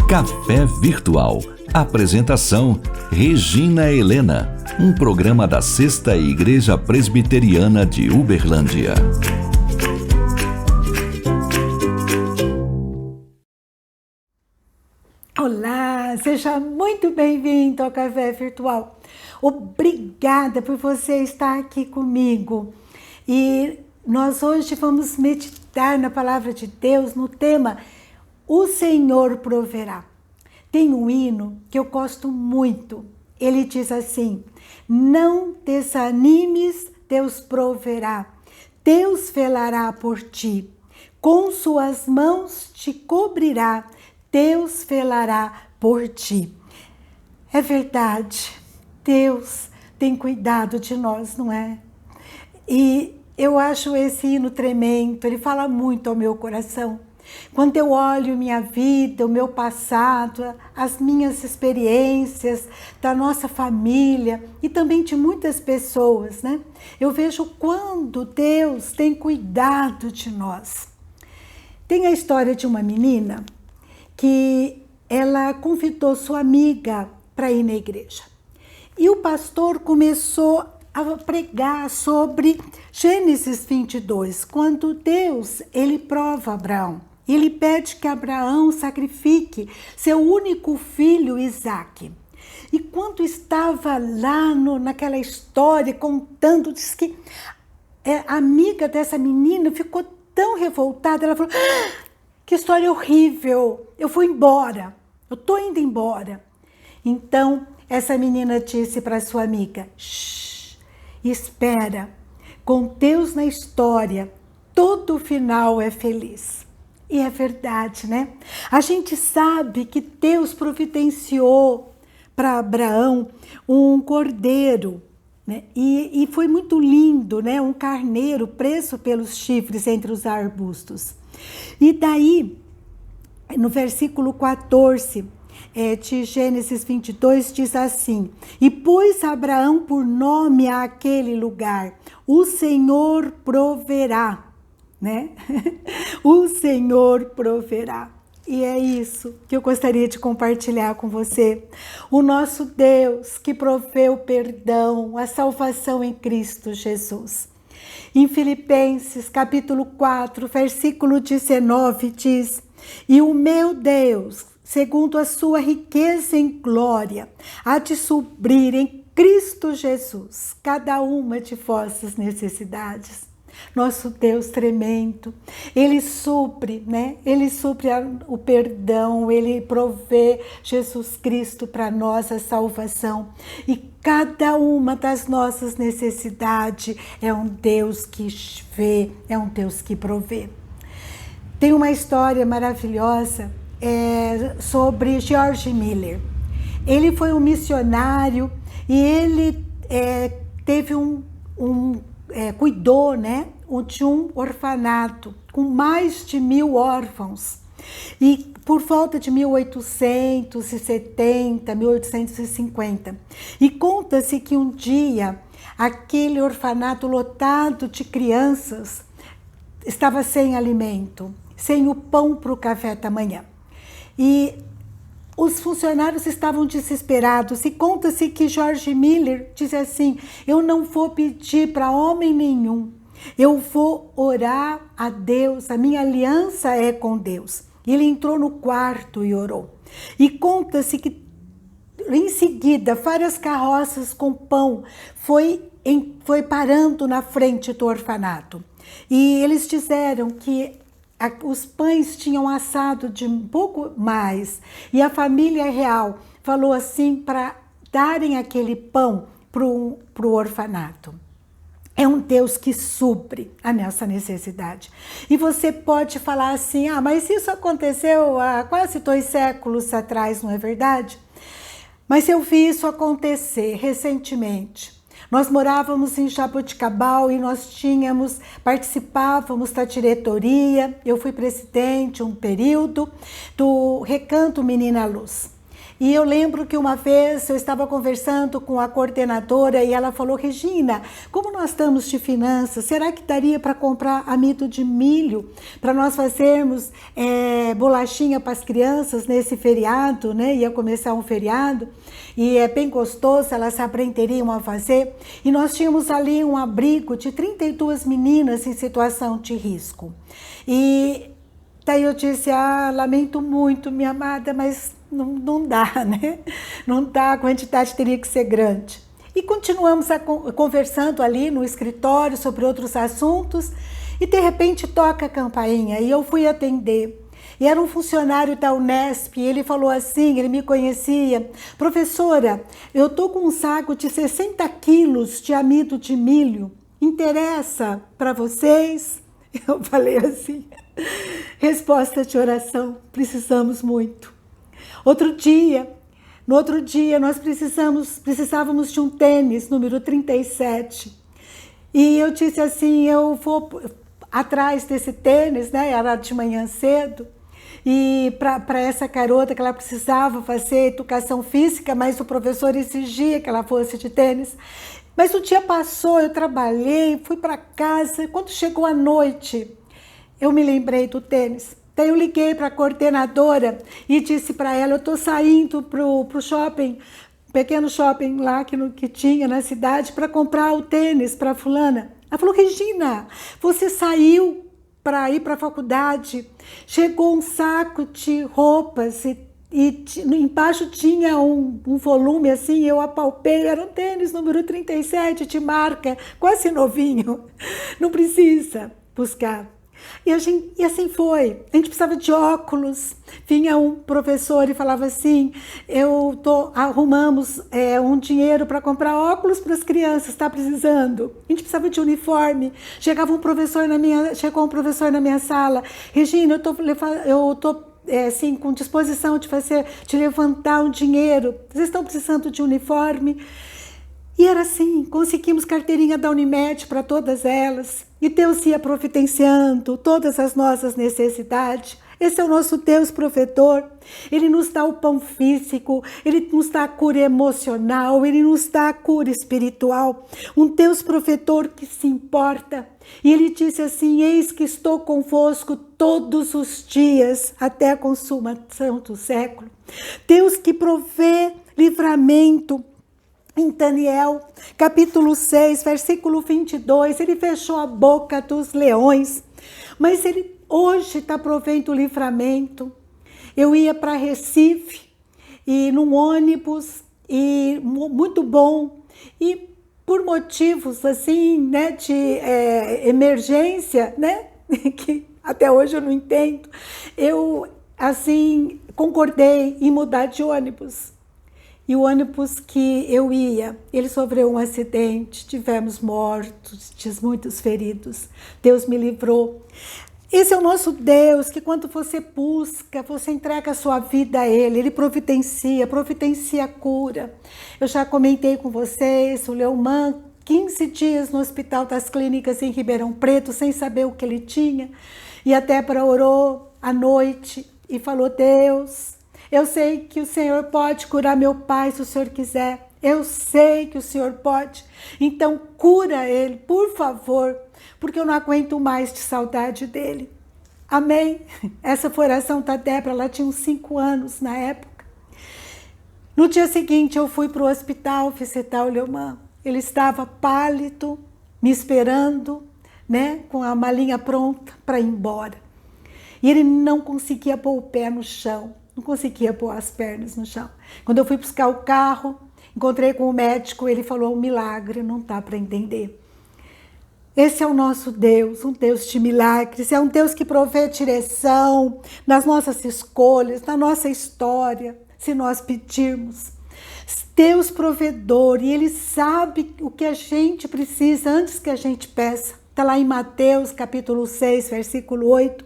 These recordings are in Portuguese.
Café Virtual. Apresentação: Regina Helena. Um programa da Sexta Igreja Presbiteriana de Uberlândia. Olá, seja muito bem-vindo ao Café Virtual. Obrigada por você estar aqui comigo. E nós hoje vamos meditar na Palavra de Deus no tema O Senhor Proverá. Tem um hino que eu gosto muito. Ele diz assim: não desanimes, Deus proverá. Deus velará por ti. Com suas mãos te cobrirá. Deus velará por ti. É verdade. Deus tem cuidado de nós, não é? E eu acho esse hino tremendo. Ele fala muito ao meu coração. Quando eu olho minha vida, o meu passado, as minhas experiências, da nossa família e também de muitas pessoas, né? Eu vejo quando Deus tem cuidado de nós. Tem a história de uma menina que ela convidou sua amiga para ir na igreja. E o pastor começou a pregar sobre Gênesis 22, quando Deus, ele prova Abraão. Ele pede que Abraão sacrifique seu único filho, Isaque. E quando estava lá naquela história, contando, diz que a amiga dessa menina ficou tão revoltada. Ela falou: que história horrível, eu vou embora, eu estou indo embora. Então, essa menina disse para sua amiga: shh, espera, com Deus na história, todo final é feliz. E é verdade, né? A gente sabe que Deus providenciou para Abraão um cordeiro, né? E foi muito lindo, né? Um carneiro preso pelos chifres entre os arbustos. E daí, no versículo 14 de Gênesis 22, diz assim: e pôs Abraão por nome àquele lugar: o Senhor proverá. Né? O Senhor proverá. E é isso que eu gostaria de compartilhar com você. O nosso Deus que proveu o perdão, a salvação em Cristo Jesus. Em Filipenses capítulo 4, versículo 19 diz: e o meu Deus, segundo a sua riqueza em glória, há de suprir em Cristo Jesus cada uma de vossas necessidades. Nosso Deus tremendo, Ele supre, né? Ele supre o perdão, Ele provê Jesus Cristo para nós, a salvação. E cada uma das nossas necessidades é um Deus que vê, é um Deus que provê. Tem uma história maravilhosa sobre George Miller. Ele foi um missionário e ele teve cuidou, né, de um orfanato com mais de 1000 órfãos. E por volta de 1870, 1850. E conta-se que um dia aquele orfanato lotado de crianças estava sem alimento, sem o pão para o café da manhã. E os funcionários estavam desesperados e conta-se que George Miller disse assim: eu não vou pedir para homem nenhum, eu vou orar a Deus, a minha aliança é com Deus. E ele entrou no quarto e orou. E conta-se que em seguida várias carroças com pão foi parando na frente do orfanato. E eles disseram que os pães tinham assado de um pouco mais. E a família real falou assim para darem aquele pão para o orfanato. É um Deus que supre a nossa necessidade. E você pode falar assim: mas isso aconteceu há quase 2 séculos atrás, não é verdade? Mas eu vi isso acontecer recentemente. Nós morávamos em Jaboticabal e nós participávamos da diretoria. Eu fui presidente um período do Recanto Menina Luz. E eu lembro que uma vez eu estava conversando com a coordenadora e ela falou: Regina, como nós estamos de finanças, será que daria para comprar amido de milho para nós fazermos bolachinha para as crianças nesse feriado, né? Ia começar um feriado e é bem gostoso, elas aprenderiam a fazer. E nós tínhamos ali um abrigo de 32 meninas em situação de risco. E daí eu disse: lamento muito, minha amada, mas não dá, né? Não dá, a quantidade teria que ser grande. E continuamos conversando ali no escritório sobre outros assuntos e de repente toca a campainha e eu fui atender. E era um funcionário da Unesp, e ele falou assim, ele me conhecia: professora, eu tô com um saco de 60 quilos de amido de milho, interessa para vocês? Eu falei assim: resposta de oração, precisamos muito. No outro dia, nós precisávamos de um tênis, número 37. E eu disse assim: eu vou atrás desse tênis, né? Era de manhã cedo. E para essa garota que ela precisava fazer educação física, mas o professor exigia que ela fosse de tênis. Mas o dia passou, eu trabalhei, fui para casa. Quando chegou a noite, eu me lembrei do tênis. Daí eu liguei para a coordenadora e disse para ela: eu estou saindo para o shopping, pequeno shopping lá que tinha na cidade, para comprar o tênis para fulana. Ela falou: Regina, você saiu para ir para a faculdade, chegou um saco de roupas e embaixo tinha um volume assim, eu apalpei, era um tênis número 37 de marca, quase novinho, não precisa buscar. E assim foi. A gente precisava de óculos. Vinha um professor e falava assim: arrumamos um dinheiro para comprar óculos para as crianças, está precisando. A gente precisava de uniforme. Chegou um professor na minha sala: Regina, eu estou assim, com disposição de levantar um dinheiro. Vocês estão precisando de uniforme? E era assim, conseguimos carteirinha da Unimed para todas elas. E Deus ia providenciando todas as nossas necessidades. Esse é o nosso Deus provedor. Ele nos dá o pão físico, Ele nos dá a cura emocional, Ele nos dá a cura espiritual. Um Deus provedor que se importa. E Ele disse assim: eis que estou convosco todos os dias, até a consumação do século. Deus que provê livramento. Em Daniel, capítulo 6, versículo 22, ele fechou a boca dos leões, mas ele hoje está provendo livramento. Eu ia para Recife, e num ônibus, e muito bom, e por motivos assim, né, de emergência, né, que até hoje eu não entendo, eu assim concordei em mudar de ônibus. E o ônibus que eu ia, ele sofreu um acidente, tivemos mortos, muitos feridos. Deus me livrou. Esse é o nosso Deus, que quando você busca, você entrega a sua vida a Ele, Ele providencia a cura. Eu já comentei com vocês, o Leoman, 15 dias no Hospital das Clínicas em Ribeirão Preto, sem saber o que ele tinha. E até para orou à noite e falou: Deus, eu sei que o Senhor pode curar meu pai se o Senhor quiser. Eu sei que o Senhor pode. Então cura ele, por favor, porque eu não aguento mais de saudade dele. Amém? Essa foi a oração da Débora, ela tinha uns 5 anos na época. No dia seguinte eu fui para o hospital visitar o Leoman. Ele estava pálido, me esperando, né, com a malinha pronta para ir embora. E ele não conseguia pôr o pé no chão. Não conseguia pôr as pernas no chão. Quando eu fui buscar o carro, encontrei com o médico, ele falou: um milagre, não dá para entender. Esse é o nosso Deus, um Deus de milagres, é um Deus que provê direção nas nossas escolhas, na nossa história, se nós pedirmos. Deus provedor, e Ele sabe o que a gente precisa antes que a gente peça. Está lá em Mateus, capítulo 6, versículo 8.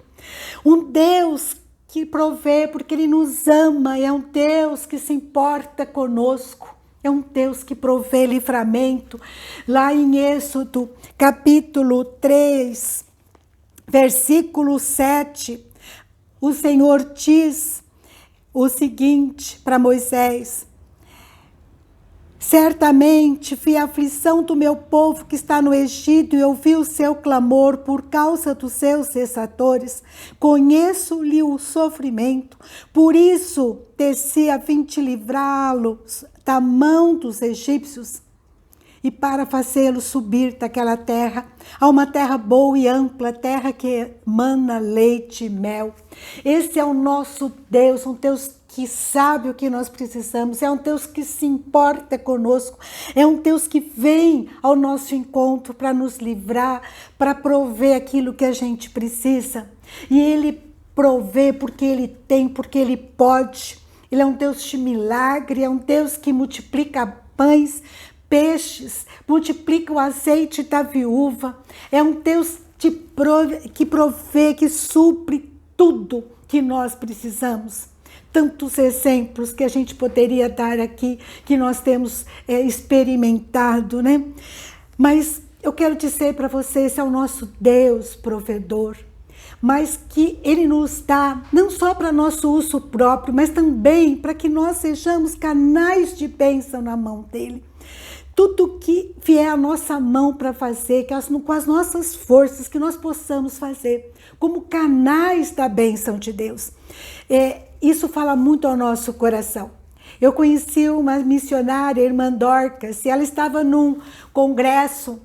Um Deus que provê porque Ele nos ama, é um Deus que se importa conosco, é um Deus que provê livramento. Lá em Êxodo, capítulo 3, versículo 7, o Senhor diz: o seguinte para Moisés: certamente vi a aflição do meu povo que está no Egito e ouvi o seu clamor por causa dos seus desertores. Conheço-lhe o sofrimento, por isso desci a fim de livrá-los da mão dos egípcios e para fazê-los subir daquela terra a uma terra boa e ampla, terra que emana leite e mel. Esse é o nosso Deus, um Deus que sabe o que nós precisamos, é um Deus que se importa conosco, é um Deus que vem ao nosso encontro para nos livrar, para prover aquilo que a gente precisa. E Ele provê porque Ele tem, porque Ele pode. Ele é um Deus de milagre, é um Deus que multiplica pães, peixes, multiplica o azeite da viúva. É um Deus que provê, que supre tudo que nós precisamos. Tantos exemplos que a gente poderia dar aqui, que nós temos experimentado, né? Mas eu quero dizer para vocês, esse é o nosso Deus provedor, mas que Ele nos dá não só para nosso uso próprio, mas também para que nós sejamos canais de bênção na mão dEle. Tudo que vier à nossa mão para fazer, com as nossas forças, que nós possamos fazer como canais da bênção de Deus. Isso fala muito ao nosso coração. Eu conheci uma missionária, a irmã Dorcas, e ela estava num congresso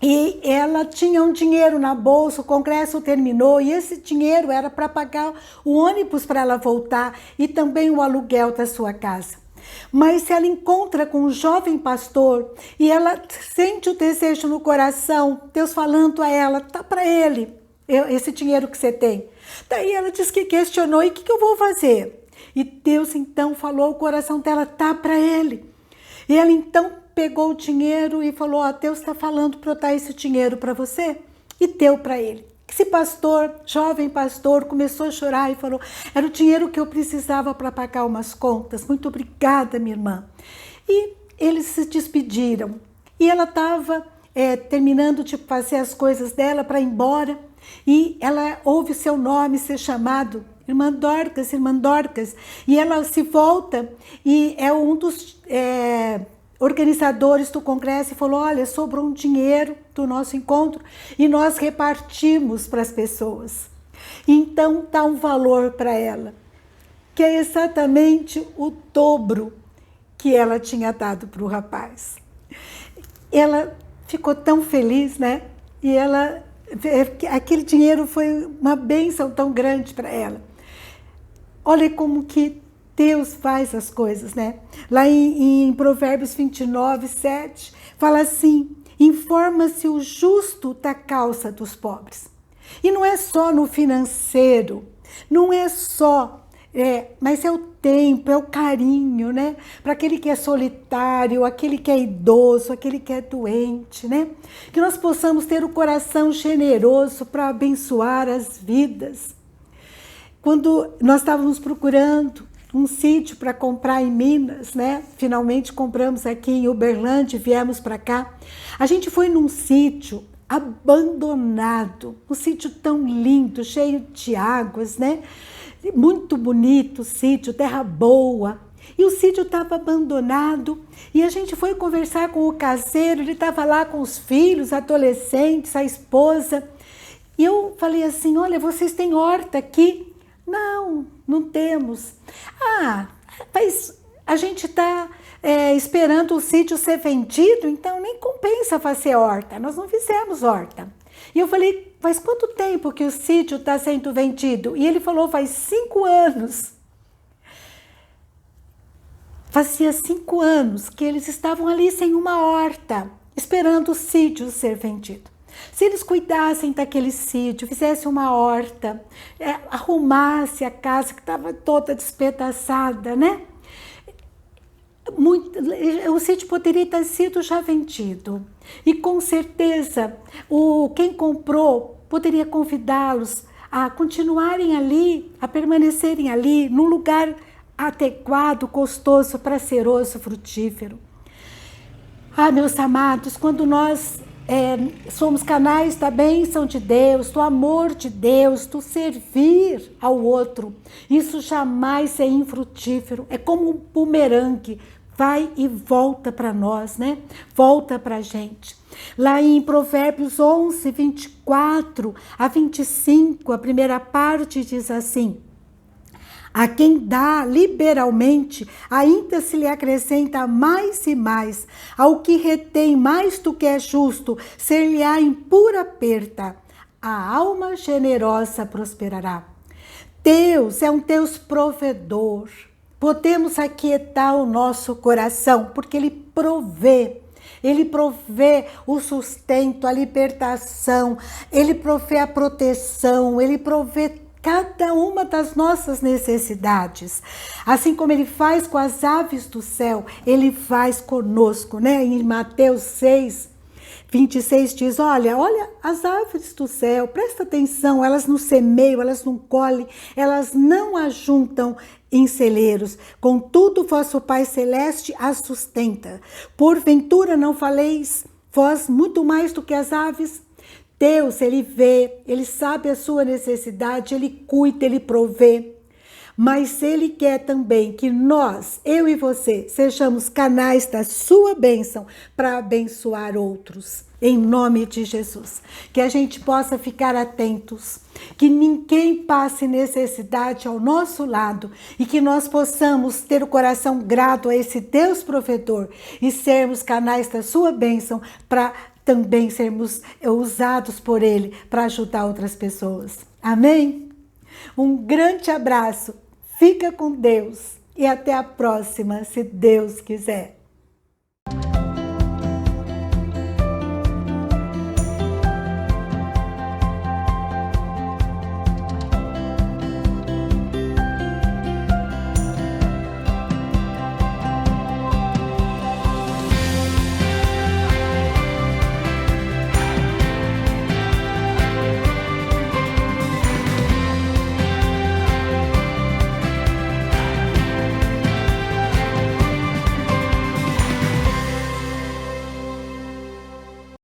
e ela tinha um dinheiro na bolsa, o congresso terminou e esse dinheiro era para pagar o ônibus para ela voltar e também o aluguel da sua casa. Mas ela encontra com um jovem pastor e ela sente o desejo no coração, Deus falando a ela: tá para ele esse dinheiro que você tem. Daí ela disse que questionou: e o que eu vou fazer? E Deus então falou ao coração dela: tá para ele. E ela então pegou o dinheiro e falou: Deus está falando para eu dar esse dinheiro para você. E deu para ele. Esse pastor, jovem pastor, começou a chorar e falou: era o dinheiro que eu precisava para pagar umas contas. Muito obrigada, minha irmã. E eles se despediram. E ela estava terminando de fazer as coisas dela para ir embora. E ela ouve seu nome ser chamado: Irmã Dorcas, Irmã Dorcas. E ela se volta e é um dos organizadores do congresso e falou: olha, sobrou um dinheiro do nosso encontro e nós repartimos para as pessoas. Então dá um valor para ela, que é exatamente o dobro que ela tinha dado para o rapaz. Ela ficou tão feliz, né? E aquele dinheiro foi uma bênção tão grande para ela. Olha como que Deus faz as coisas, né? Lá em Provérbios 29, 7, fala assim: informa-se o justo da causa dos pobres. E não é só no financeiro, não é só, mas é o tempo, é o carinho, né? Para aquele que é solitário, aquele que é idoso, aquele que é doente, né? Que nós possamos ter o coração generoso para abençoar as vidas. Quando nós estávamos procurando um sítio para comprar em Minas, né? Finalmente compramos aqui em Uberlândia e viemos para cá. A gente foi num sítio abandonado, um sítio tão lindo, cheio de águas, né? Muito bonito o sítio, terra boa. E o sítio estava abandonado e a gente foi conversar com o caseiro, ele estava lá com os filhos, adolescentes, a esposa. E eu falei assim: olha, vocês têm horta aqui? Não, não temos. Mas a gente está esperando o sítio ser vendido, então nem compensa fazer horta. Nós não fizemos horta. E eu falei: faz quanto tempo que o sítio está sendo vendido? E ele falou: faz 5 anos. Fazia 5 anos que eles estavam ali sem uma horta, esperando o sítio ser vendido. Se eles cuidassem daquele sítio, fizessem uma horta, arrumassem a casa que estava toda despedaçada, né? O sítio poderia ter sido já vendido. E com certeza, quem comprou poderia convidá-los a continuarem ali, a permanecerem ali, num lugar adequado, gostoso, prazeroso, frutífero. Meus amados, quando nós somos canais da bênção de Deus, do amor de Deus, do servir ao outro. Isso jamais é infrutífero, é como um bumerangue, vai e volta para nós, né? Volta para a gente. Lá em Provérbios 11, 24 a 25, a primeira parte diz assim: a quem dá liberalmente, ainda se lhe acrescenta mais e mais. Ao que retém mais do que é justo, ser-lhe-á em pura perda. A alma generosa prosperará. Deus é um Deus provedor. Podemos aquietar o nosso coração, porque Ele provê. Ele provê o sustento, a libertação, Ele provê a proteção, Ele provê cada uma das nossas necessidades. Assim como Ele faz com as aves do céu, Ele faz conosco, né? Em Mateus 6, 26 diz, olha as aves do céu, presta atenção, elas não semeiam, elas não colhem, elas não ajuntam em celeiros, contudo vosso Pai Celeste as sustenta. Porventura não faleis vós muito mais do que as aves? Deus, Ele vê, Ele sabe a sua necessidade, Ele cuida, Ele provê. Mas Ele quer também que nós, eu e você, sejamos canais da sua bênção para abençoar outros. Em nome de Jesus. Que a gente possa ficar atentos, que ninguém passe necessidade ao nosso lado e que nós possamos ter o coração grato a esse Deus provedor e sermos canais da sua bênção para também sermos usados por Ele para ajudar outras pessoas. Amém? Um grande abraço, fica com Deus e até a próxima, se Deus quiser.